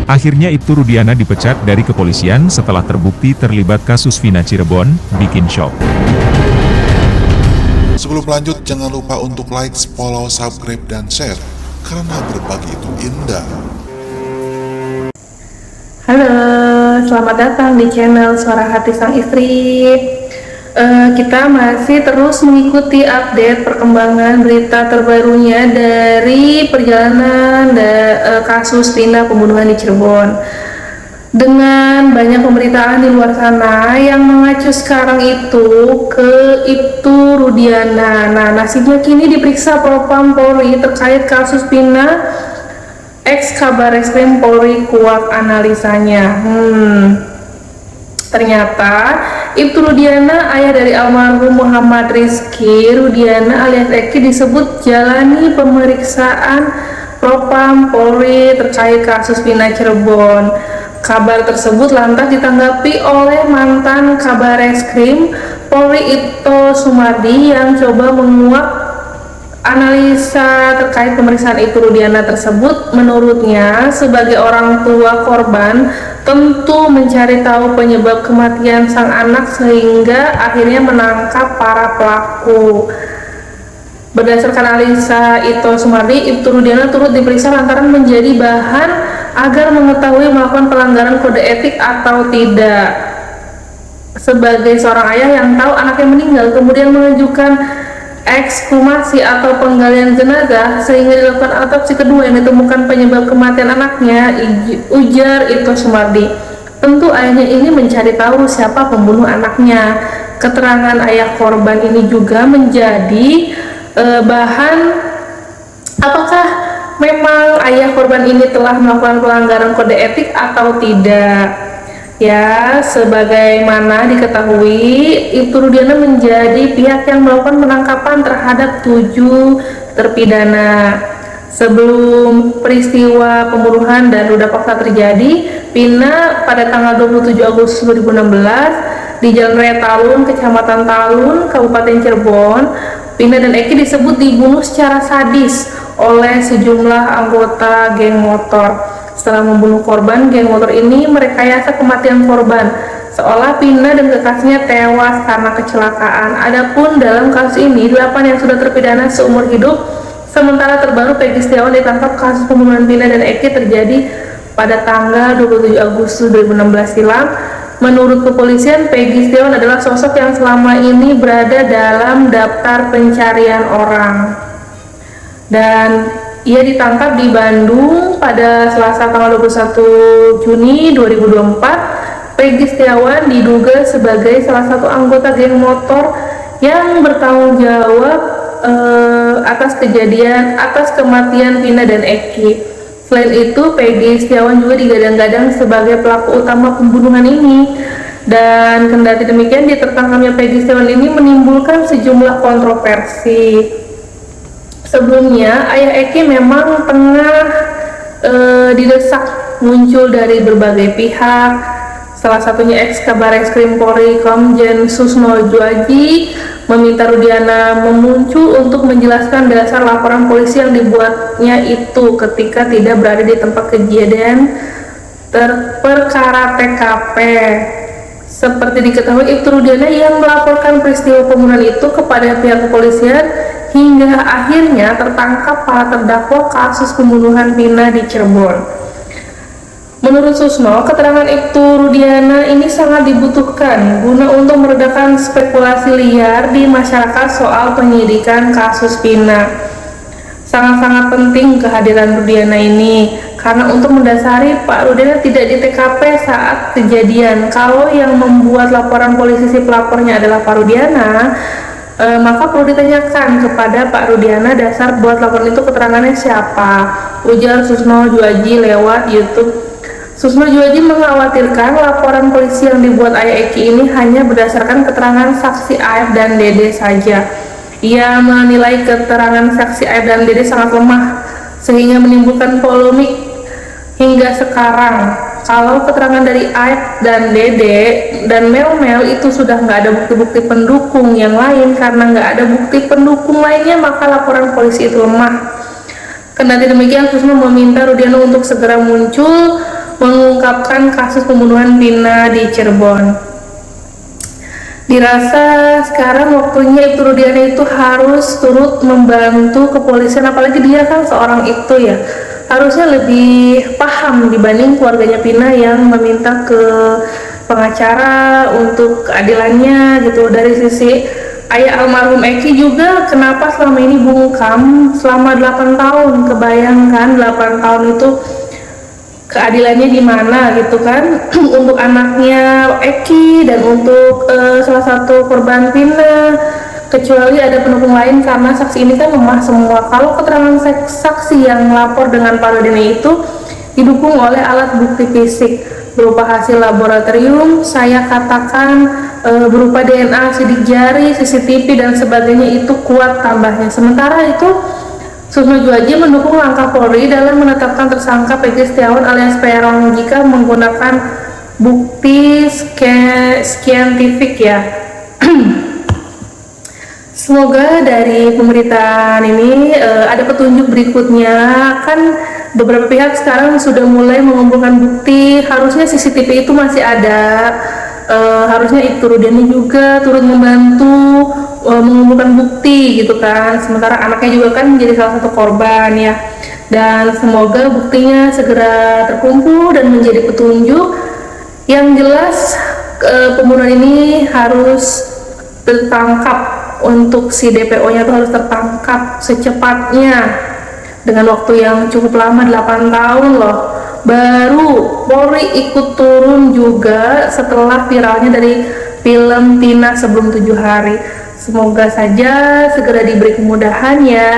Akhirnya Ibtu Rudiana dipecat dari kepolisian setelah terbukti terlibat kasus Vina Cirebon, bikin shock. Sebelum lanjut, jangan lupa untuk like, follow, subscribe, dan share, karena berbagi itu indah. Halo, selamat datang di channel Suara Hati Sang Istri. Kita masih terus mengikuti update perkembangan berita terbarunya dari perjalanan kasus Vina pembunuhan di Cirebon. Dengan banyak pemberitaan di luar sana yang mengacu sekarang itu ke Ibtu Rudiana. Nah, nasibnya kini diperiksa Propam Polri terkait kasus Vina, ex Kabareskrim Polri kuat analisanya. Ternyata Ibtu Rudiana, ayah dari almarhum Muhammad Rizky Rudiana alias Eki, disebut jalani pemeriksaan Propam Polri terkait kasus Vina Cirebon. Kabar tersebut lantas ditanggapi oleh mantan Kabareskrim Polri Ito Sumardi yang coba menguak analisa terkait pemeriksaan Ibtu Rudiana tersebut. Menurutnya, sebagai orang tua korban tentu mencari tahu penyebab kematian sang anak sehingga akhirnya menangkap para pelaku. Berdasarkan analisa Ito Sumardi, Ibtu Rudiana turut diperiksa lantaran menjadi bahan agar mengetahui melakukan pelanggaran kode etik atau tidak. Sebagai seorang ayah yang tahu anaknya meninggal kemudian mengajukan ekshumasi atau penggalian jenazah sehingga dilakukan autopsi kedua yang ditemukan penyebab kematian anaknya, ujar Ito Sumardi. Tentu ayahnya ini mencari tahu siapa pembunuh anaknya. Keterangan ayah korban ini juga menjadi bahan apakah memang ayah korban ini telah melakukan pelanggaran kode etik atau tidak. Ya, sebagaimana diketahui, Ibtu Rudiana menjadi pihak yang melakukan penangkapan terhadap 7 terpidana. Sebelum peristiwa pembunuhan dan ruda paksa terjadi, Vina pada tanggal 27 Agustus 2016 di Jalan Raya Talun, Kecamatan Talun, Kabupaten Cirebon, Vina dan Eki disebut dibunuh secara sadis oleh sejumlah anggota geng motor. Setelah membunuh korban, geng motor ini merekayasa kematian korban seolah Vina dan kekasihnya tewas karena kecelakaan. Adapun dalam kasus ini 8 yang sudah terpidana seumur hidup, sementara terbaru Peggy Setiawan ditangkap. Kasus pembunuhan Vina dan Eki terjadi pada tanggal 27 Agustus 2016 silam. Menurut kepolisian, Peggy Setiawan adalah sosok yang selama ini berada dalam daftar pencarian orang, dan ia ditangkap di Bandung pada Selasa tanggal 21 Juni 2024. Peggy Setiawan diduga sebagai salah satu anggota geng motor yang bertanggung jawab atas kematian Vina dan Eki. Selain itu, Peggy Setiawan juga digadang-gadang sebagai pelaku utama pembunuhan ini. Dan kendati demikian, tertangkapnya Peggy Setiawan ini menimbulkan sejumlah kontroversi. Sebelumnya, ayah Eki memang tengah didesak muncul dari berbagai pihak, salah satunya ex Kabareskrim Polri Komjen Susno Juaji meminta Rudiana memuncul untuk menjelaskan dasar laporan polisi yang dibuatnya itu ketika tidak berada di tempat kejadian perkara TKP. Seperti diketahui, Ibtu Rudiana yang melaporkan peristiwa pembunuhan itu kepada pihak kepolisian hingga akhirnya tertangkap para terdakwa kasus pembunuhan Vina di Cirebon. Menurut Susno, keterangan Ibtu Rudiana ini sangat dibutuhkan guna untuk meredakan spekulasi liar di masyarakat soal penyidikan kasus Vina. Sangat-sangat penting kehadiran Rudiana ini karena untuk mendasari Pak Rudiana tidak di TKP saat kejadian. Kalau yang membuat laporan polisi si pelapornya adalah Pak Rudiana, maka perlu ditanyakan kepada Pak Rudiana dasar buat laporan itu keterangannya siapa, ujar Susno Juaji lewat YouTube. Susno Juaji mengkhawatirkan laporan polisi yang dibuat ayah Eki ini hanya berdasarkan keterangan saksi AF dan Dede saja. Ia menilai keterangan saksi AF dan Dede sangat lemah sehingga menimbulkan polemik hingga sekarang. Kalau keterangan dari AF dan Dede dan Mel itu sudah nggak ada bukti-bukti pendukung yang lain, karena nggak ada bukti pendukung lainnya maka laporan polisi itu lemah. Kendati demikian, Susno meminta Rudiana untuk segera muncul mengungkapkan kasus pembunuhan Vina di Cirebon. Dirasa sekarang waktunya Ibtu Rudiana itu harus turut membantu kepolisian, apalagi dia kan seorang itu ya, harusnya lebih paham dibanding keluarganya Vina yang meminta ke pengacara untuk keadilannya gitu. Dari sisi ayah almarhum Eki juga, kenapa selama ini bungkam selama 8 tahun, kebayangkan 8 tahun itu keadilannya di mana gitu kan untuk anaknya Eki dan untuk salah satu korban Vina, kecuali ada pendukung lain karena saksi ini kan lemah semua. Kalau keterangan saksi yang lapor dengan Parudini itu didukung oleh alat bukti fisik berupa hasil laboratorium, saya katakan berupa DNA, sidik jari, CCTV dan sebagainya, itu kuat tambahnya. Sementara itu Susno Juwaji mendukung langkah Polri dalam menetapkan tersangka Peggy Setiawan alias Peron jika menggunakan bukti scientific ya. Semoga dari pemberitaan ini ada petunjuk berikutnya. Kan beberapa pihak sekarang sudah mulai mengumpulkan bukti, harusnya CCTV itu masih ada. Harusnya Ibtu Rudiana juga turut membantu mengumpulkan bukti gitu kan, sementara anaknya juga kan menjadi salah satu korban ya. Dan semoga buktinya segera terkumpul dan menjadi petunjuk. Yang jelas pembunuhan ini harus tertangkap, untuk si DPO nya itu harus tertangkap secepatnya dengan waktu yang cukup lama, 8 tahun loh. Baru Polri ikut turun juga setelah viralnya dari film Tina sebelum 7 hari. Semoga saja segera diberi kemudahan ya.